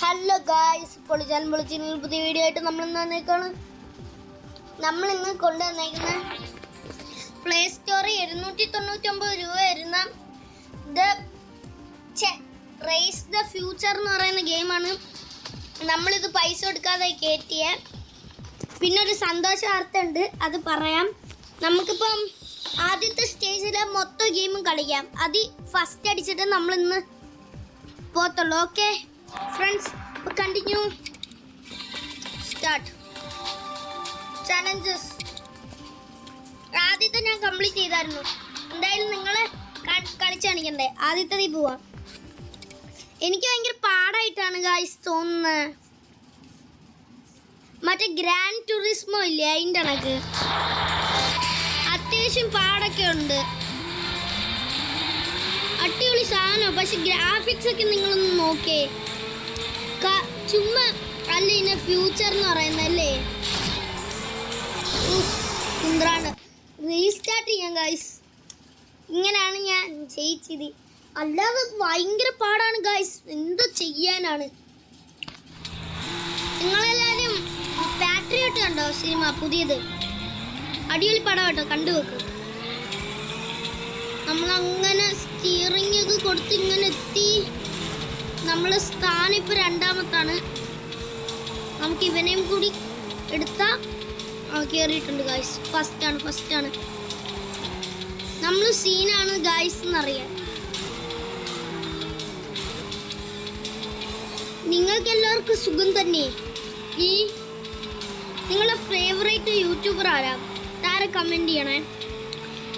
Hello guys, പൊളിച്ചാൻ പൊളിച്ചിന് പുതിയ video ആയിട്ട് നമ്മൾ ഇന്ന് കൊണ്ടുവന്നേക്കുന്ന പ്ലേ സ്റ്റോറിൽ 299 രൂപ വരുന്ന റേസ് ദ ഫ്യൂച്ചർ എന്ന് പറയുന്ന ഗെയിമാണ്. നമ്മളിത് പൈസ കൊടുക്കാതെ കയറ്റിയ. പിന്നെ ഒരു സന്തോഷ വാർത്ത ഉണ്ട്, അത് പറയാം. നമുക്കിപ്പം ആദ്യത്തെ സ്റ്റേജിലെ മൊത്തം ഗെയിമും കളിക്കാം. അത് ഫസ്റ്റ് അടിച്ചിട്ട് നമ്മളിന്ന് പോത്തുള്ളൂ. Okay friends, continue. Start challenges. ആദ്യത്തെ ഞാൻ കംപ്ലീറ്റ് ചെയ്തായിരുന്നു. എന്തായാലും നിങ്ങളെ കളിച്ച് കാണിക്കണ്ടേ. ആദ്യത്തെ പോവാം. എനിക്ക് ഭയങ്കര പാടായിട്ടാണ് ഗായ്സ് തോന്നുന്നത്. മറ്റേ ഗ്രാൻഡ് ടൂറിസ്മോ ഇല്ലേ, അതിൻ്റെ കണക്ക് അത്യാവശ്യം പാടൊക്കെ ഉണ്ട്. അടിപൊളി സാധനം. പക്ഷെ ഗ്രാഫിക്സ് ഒക്കെ നിങ്ങളൊന്ന് നോക്കേ. ചുമ്മാ അല്ല ഇതിനെ ഫ്യൂച്ചർ എന്ന് പറയുന്നല്ലേ. എന്താണ് റീസ്റ്റാർട്ട് ചെയ്യാം ഗായ്സ്. ഇങ്ങനെയാണ് ഞാൻ ചെയ്യിച്ചത്. അല്ലാതെ ഭയങ്കര പാടാണ് ഗായ്സ്. എന്തോ ചെയ്യാനാണ്. നിങ്ങളെല്ലാവരും പാട്രിയോട്ട് കണ്ടോ സിനിമ പുതിയത്? അടിപൊളി പടം കേട്ടോ, കണ്ടുവെക്ക്. നമ്മളങ്ങനെ സ്റ്റിയറിംഗ് ഒക്കെ കൊടുത്ത് ഇങ്ങനെ എത്തി. നമ്മൾ സ്ഥാനം ഇപ്പോൾ രണ്ടാമത്താണ്. നമുക്ക് ഇവനെയും കൂടി എടുത്താൽ കയറിയിട്ടുണ്ട് ഗായ്സ്. ഫസ്റ്റാണ്. നമ്മൾ സീനാണ് ഗായ്സ് എന്നറിയാം. നിങ്ങൾക്ക് എല്ലാവർക്കും സുഖം തന്നെ. നിങ്ങളുടെ ഫേവറേറ്റ് യൂട്യൂബർ ആരാ? താരെ കമൻറ്റ് ചെയ്യണേ.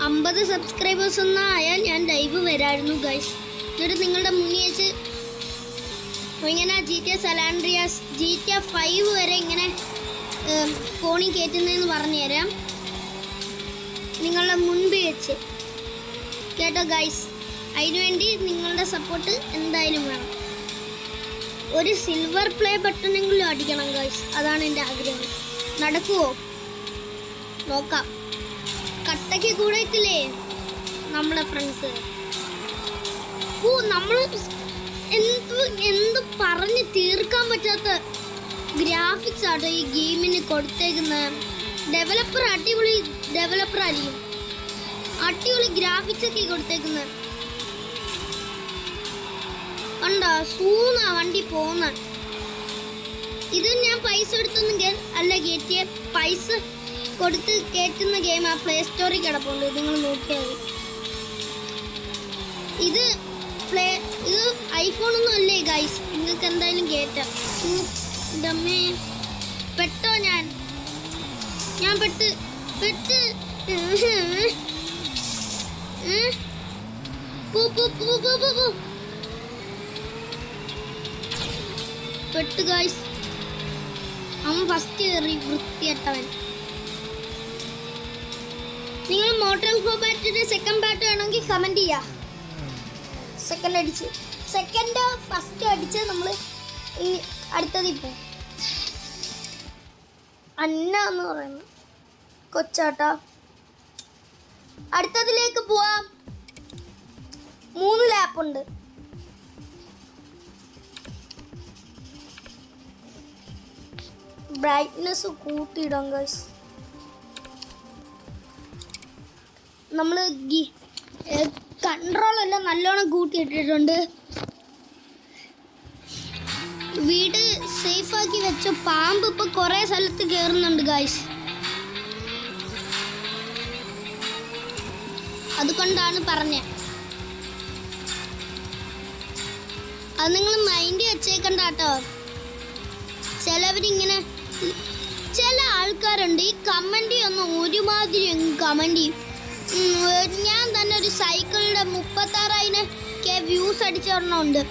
50 സബ്സ്ക്രൈബേഴ്സ് ഒന്നും ആയാൽ ഞാൻ ലൈവ് വരായിരുന്നു ഗൈസ്. എന്നിട്ട് നിങ്ങളുടെ മുന്നിൽ വെച്ച് ഇങ്ങനെ GTA San Andreas GTA 5 വരെ ഇങ്ങനെ ഫോണിൽ കയറ്റുന്നതെന്ന് പറഞ്ഞു തരാം. നിങ്ങളുടെ മുൻപിൽ വെച്ച് കേട്ടോ ഗൈസ്. അതിനുവേണ്ടി നിങ്ങളുടെ സപ്പോർട്ട് എന്തായാലും വേണം. ഒരു സിൽവർ പ്ലേ ബട്ടണെങ്കിലും അടിക്കണം ഗൈസ്. അതാണ് എൻ്റെ ആഗ്രഹം. നടക്കുമോ നോക്കാം. കട്ടയ്ക്ക് കൂടെയിട്ടില്ലേ നമ്മളെ ഫ്രണ്ട്സ്. നമ്മൾ എന്ത് പറഞ്ഞ് തീർക്കാൻ പറ്റാത്ത ഗ്രാഫിക്സ് ആട്ടോ ഈ ഗെയിമിന് കൊടുത്തേക്കുന്ന. ഡെവലപ്പർ അടിപൊളി ഡെവലപ്പർ ആയിരിക്കും. അടിപൊളി ഗ്രാഫിക്സ് ഒക്കെ കൊടുത്തേക്കുന്നത് കണ്ടോ. സൂന്നാ വണ്ടി പോകുന്ന. ഇത് ഞാൻ പൈസ എടുത്തൊന്നും അല്ല കയറ്റിയ. പൈസ കൊടുത്ത് കയറ്റുന്ന ഗെയിം ആ പ്ലേ സ്റ്റോറിൽ കിടപ്പുണ്ട്. നിങ്ങൾ നോക്കിയാൽ ഇത് ഐഫോണൊന്നും അല്ലേ ഗൈസ്. നിങ്ങൾക്ക് എന്തായാലും കയറ്റാം. ഡമ്മേ പെട്ടോ. ഞാൻ പെട്ട് പെട്ട് ഗൈസ്. അവൻ ഫസ്റ്റ് കയറി വൃത്തിയായിട്ടവൻ. നിങ്ങൾ മോട്ടോർ കോമ്പാറ്റിന്റെ സെക്കൻഡ് പാർട്ട് വേണമെങ്കിൽ കമൻറ്റ് ചെയ്യാം. ഫസ്റ്റ് അടിച്ച് നമ്മൾ ഈ അടുത്തത് ഇപ്പോൾ അന്ന എന്ന് പറയുന്നു കൊച്ചാട്ടാ. അടുത്തതിലേക്ക് പോവാം. 3 ലാപ്പുണ്ട്. Brightness കൂട്ടിയിടാം guys. നമ്മൾ കൺട്രോളെല്ലാം നല്ലോണം കൂട്ടിയിട്ടിട്ടുണ്ട്. വീട് സേഫാക്കി വെച്ച പാമ്പ് ഇപ്പോൾ കുറേ സ്ഥലത്ത് കയറുന്നുണ്ട് ഗൈസ്. അതുകൊണ്ടാണ് പറഞ്ഞത്. അത് നിങ്ങൾ മൈൻഡ് വെച്ചേക്കണ്ട കേട്ടോ. ചില ആൾക്കാരുണ്ട് ഈ കമൻറ്റ് ഒന്നും ഒരുമാതിരി കമൻറ്റ് ചെയ്യും. ഞാൻ തന്നെ ഒരു സൈക്കിളിൻ്റെ 36,000 വ്യൂസ് അടിച്ചൊരെണ്ണമുണ്ട്.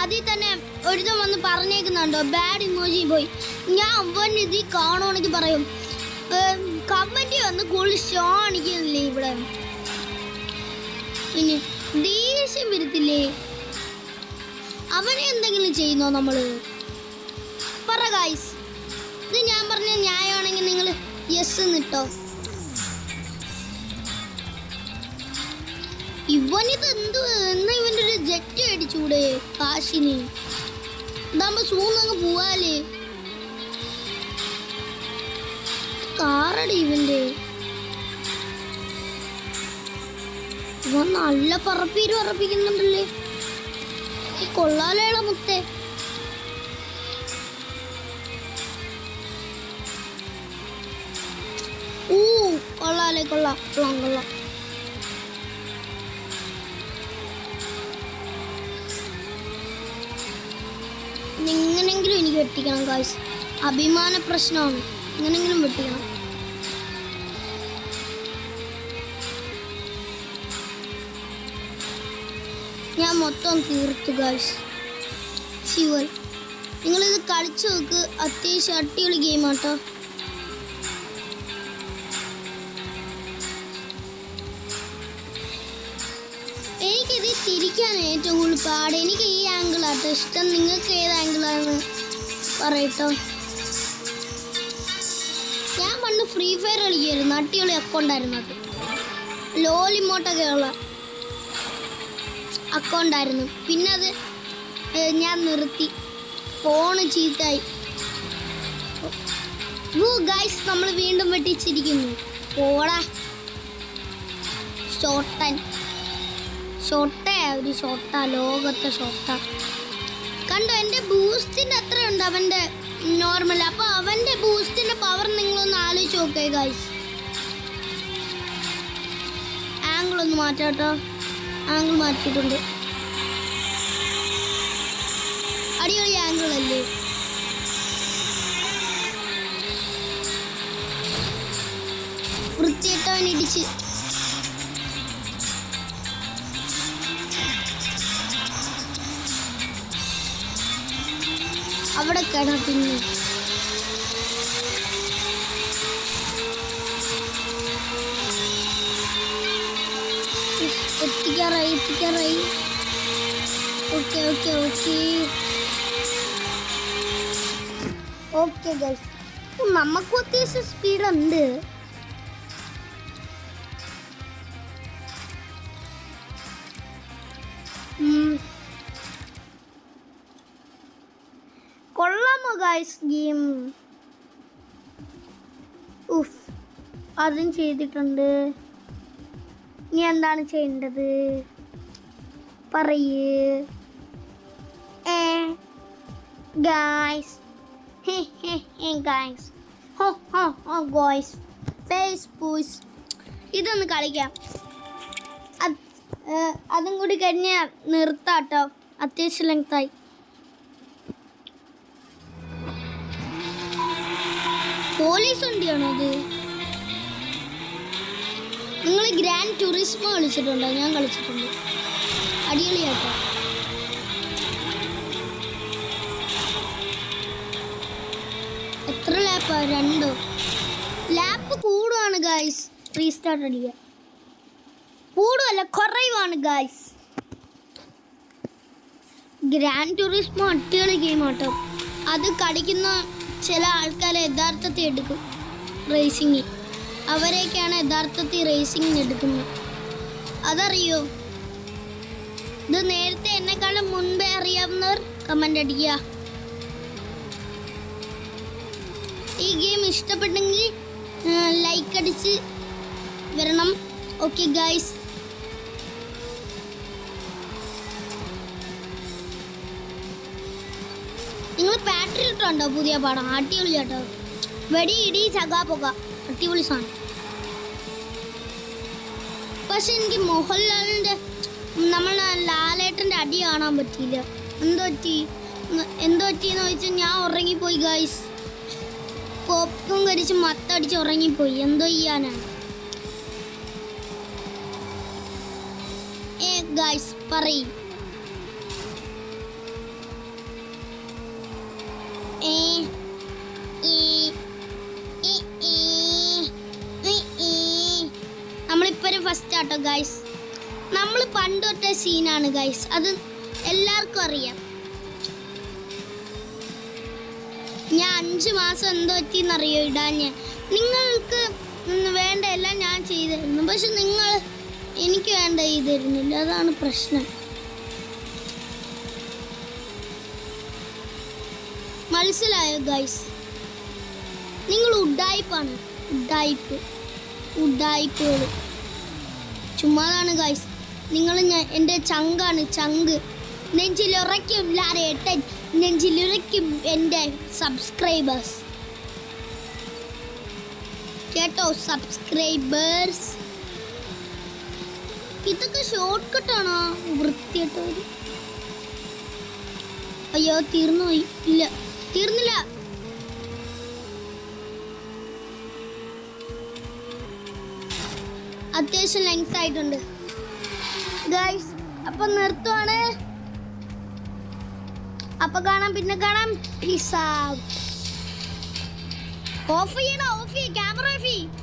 അതിൽ തന്നെ ഒരുത്തം വന്ന് പറഞ്ഞേക്കുന്നുണ്ടോ ബാഡ് ഇമോജി പോയി. ഞാൻ ഇതിൽ കാണുവാണെങ്കിൽ പറയും കമൻറ്റ് വന്ന് കൂടുതൽ ഷോ അടിക്കുന്നില്ലേ ഇവിടെ. പിന്നെ ദേഷ്യം വരത്തില്ലേ? അവനെ എന്തെങ്കിലും ചെയ്യുന്നോ നമ്മൾ? പറ ഗൈസ്. ഇത് ഞാൻ പറഞ്ഞ ന്യായമാണെങ്കിൽ നിങ്ങൾ യെസ് എന്നിട്ടോ. ഇവനിത് എന്ത് എന്നാ ഇവൻ്റെ ഒരു ജെറ്റ് അടിച്ചൂടെ കാശിന്? ഇതാകുമ്പോ സൂന്നങ്ങ് പോവാലേ. കാറടി ഇവന്റെ. ഇവൻ നല്ല പറപ്പിക്കുന്നുണ്ടല്ലേ. കൊള്ളാലേള മുത്തേ. കൊള്ളാലേ, കൊള്ളാം. എങ്ങനെങ്കിലും എനിക്ക് വെട്ടിക്കണം ഗായ്സ്. അഭിമാന പ്രശ്നമാണ്. എങ്ങനെങ്കിലും വെട്ടിക്കണം. ഞാൻ മൊത്തം തീർത്തു ഗായ്സ്. ഫ്യൂവൽ നിങ്ങളിത് കളിച്ചു നോക്ക്. അത്യാവശ്യം അടിപൊളി ഗെയിമാട്ടോ. എനിക്കിത് തിരിക്കാൻ ഏറ്റവും കൂടുതൽ പാട്. എനിക്ക് ഈ ആംഗിളാട്ടോ ഇഷ്ടം. നിങ്ങൾക്ക് ഏത് ആംഗിളാണ് പറയട്ടോ. ഞാൻ പണ്ട് ഫ്രീ ഫയർ കളിക്കുമായിരുന്നു. അടിപൊളി അക്കൗണ്ടായിരുന്നു. അത് ലോലിമോട്ടൊക്കെ ഉള്ള അക്കൗണ്ടായിരുന്നു. പിന്നെ അത് ഞാൻ നിർത്തി. ഫോണ് ചീത്തായി. ഗൈസ് നമ്മൾ വീണ്ടും വെട്ടിച്ചിരിക്കുന്നു. പോടാ ഒരു ഷോട്ടാ, ലോകത്തെ ഷോട്ടാ. കണ്ടോ എൻ്റെ ബൂസ്റ്റിൻ്റെ അത്ര ഉണ്ട് അവൻ്റെ നോർമൽ. അപ്പോൾ അവൻ്റെ ബൂസ്റ്റിൻ്റെ പവർ നിങ്ങളൊന്ന് ആലോചിച്ച് നോക്കേ ഗൈസ്. ആംഗിളൊന്ന് മാറ്റാട്ടോ. ആംഗിൾ മാറ്റിയിട്ടുണ്ട്. അടിപൊളി ആംഗിൾ അല്ലേ. വൃത്തിയിട്ടവൻ ഇടിച്ച്. അവിടെ കിടക്കുന്നു. എത്തിക്കാറായി. ഓക്കെ ഗൈസ്, നമുക്ക് അത്യാവശ്യം സ്പീഡുണ്ട്. കൊള്ളാമോ ഗൈസ് ഗെയിം? അതും ചെയ്തിട്ടുണ്ട്. ഇനി എന്താണ് ചെയ്യേണ്ടത് പറയേ ഗൈസ്. ഇതൊന്ന് കളിക്കാം. അതും കൂടി കഴിഞ്ഞ് നിർത്താട്ടോ. അത്യാവശ്യം ലെങ്തായി. പോലീസ് വണ്ടിയാണോ അത്? നിങ്ങൾ ഗ്രാൻഡ് ടൂറിസ്മോ കളിച്ചിട്ടുണ്ടോ? ഞാൻ കളിച്ചിട്ടുണ്ട്. അടിപൊളിയാട്ടോ. എത്ര ലാപ്പാ? 2 ലാപ്പ് കൂടുവാണ് ഗായ്സ്. റീസ്റ്റാർട്ട് അടിക്കുക. കൂടുവല്ല, കുറയുവാണ് ഗായ്സ്. ഗ്രാൻഡ് ടൂറിസ്മോ അടിപൊളി ഗെയിമാട്ടോ. അത് കളിക്കുന്ന ചില ആൾക്കാരെ യഥാർത്ഥത്തിൽ എടുക്കും റേസിംഗ്. അവരെയൊക്കെയാണ് യഥാർത്ഥത്തിൽ റേസിംഗിന് എടുക്കുന്നത്. അതറിയോ? ഇത് നേരത്തെ എന്നെക്കാളും മുൻപേ അറിയാവുന്നവർ കമൻ്റ് അടിക്കുക. ഈ ഗെയിം ഇഷ്ടപ്പെട്ടെങ്കിൽ ലൈക്ക് അടിച്ച് വരണം. ഓക്കെ ഗൈസ്, നിങ്ങൾ പാട്രി ഇട്ടുണ്ടോ? പുതിയ പാടം അടിപൊളി കേട്ടോ. വെടി ഇടി ചകാ പുക അടിപൊളി സാധനം. പക്ഷെ എനിക്ക് മോഹൻലാലിൻ്റെ നമ്മളെ ലാലേട്ടൻ്റെ അടി കാണാൻ പറ്റിയില്ല. എന്തോ പറ്റിയെന്ന് ചോദിച്ചാൽ ഞാൻ ഉറങ്ങിപ്പോയി ഗൈസ്. പോപ്കോൺ കരിച്ച് മത്തടിച്ച് ഉറങ്ങിപ്പോയി. എന്തോ ചെയ്യാനാണ്. ഗൈസ് പറയും. നമ്മളിപ്പോൾ ഒരു ഫസ്റ്റ് ആട്ടോ ഗൈസ്. നമ്മൾ പണ്ട് തൊട്ട സീനാണ് ഗൈസ്. അത് എല്ലാവർക്കും അറിയാം. ഞാൻ 5 മാസം എന്തോ പറ്റിയെന്നറിയോ ഇടാഞ്ഞ്. നിങ്ങൾക്ക് വേണ്ട എല്ലാം ഞാൻ ചെയ്തിരുന്നു. പക്ഷെ എനിക്ക് വേണ്ട ചെയ്തിരുന്നില്ല. അതാണ് പ്രശ്നം. മനസ്സിലായോ ഗൈസ്? നിങ്ങൾ ഉഡായിപ്പാണ്. ഉഡായിപ്പുകൾ ചുമ്മാതാണ് ഗൈസ്. നിങ്ങൾ എൻ്റെ ചങ്കാണ്, ചങ്ക്. നെഞ്ചിലുറയ്ക്കും ലാരേട്ടൻ, നെഞ്ചിലുറയ്ക്കും എൻ്റെ സബ്സ്ക്രൈബേഴ്സ്. കേട്ടോ സബ്സ്ക്രൈബേഴ്സ്? ഇതൊക്കെ ഷോർട്ട് കട്ടാണോ? വൃത്തിയായിട്ടവര്. അയ്യോ തീർന്നു പോയി. ഇല്ല തീർന്നില്ല. അത്യാവശ്യം ലെങ്ത് ആയിട്ടുണ്ട് ഗൈസ്. അപ്പൊ നിർത്തുവാണ്. അപ്പൊ കാണാം, പിന്നെ കാണാം. Peace out. ഓഫ് ചെയ്യണം, ഓഫ് ചെയ്യ, ക്യാമറ ഓഫ് ചെയ്യ.